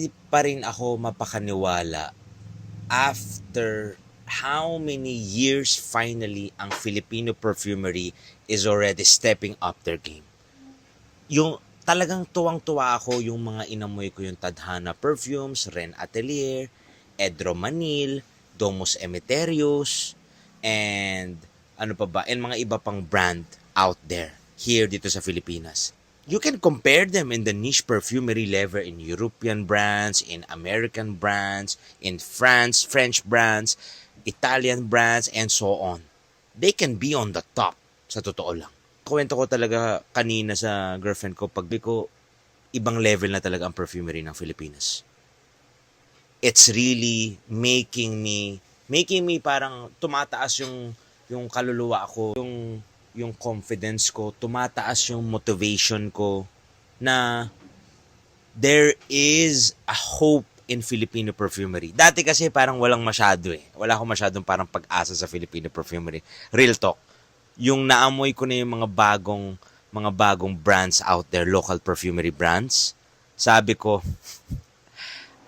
Di pa rin ako mapakaniwala after how many years finally ang Filipino perfumery is already stepping up their game. Yung talagang tuwang-tuwa ako yung mga inamoy ko yung Tadhana Perfumes, Ren Atelier, Edro Manil, Domus Emeterius, and ano pa ba, and mga iba pang brand out there here dito sa Pilipinas. You can compare them in the niche perfumery level in European brands, in American brands, in French brands, Italian brands, and so on. They can be on the top, sa totoo lang. Kwento ko talaga kanina sa girlfriend ko, pag ko, ibang level na talaga ang perfumery ng Pilipinas. It's really making me parang tumataas yung kaluluwa ko, yung confidence ko, tumataas yung motivation ko na there is a hope in Filipino perfumery. Dati kasi parang walang masyado eh. Wala akong masyadong parang pag-asa sa Filipino perfumery. Real talk. Yung naamoy ko na yung mga bagong brands out there, local perfumery brands. Sabi ko,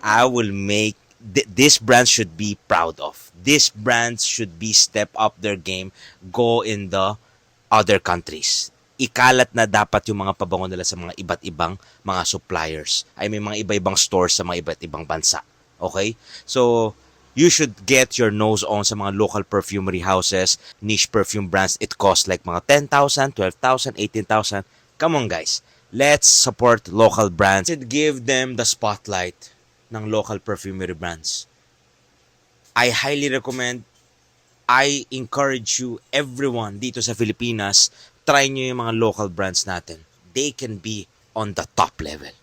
I will make this brand should be proud of. This brands should be step up their game, go in the other countries. Ikalat na dapat yung mga pabango nila sa mga iba't ibang mga suppliers. I mean, mga iba-ibang stores sa mga iba't ibang bansa. Okay? So, you should get your nose on sa mga local perfumery houses, niche perfume brands. It costs like mga 10,000, 12,000, 18,000. Come on, guys. Let's support local brands and give them the spotlight ng local perfumery brands. I highly recommend, I encourage you, everyone dito sa Pilipinas, try nyo yung mga local brands natin. They can be on the top level.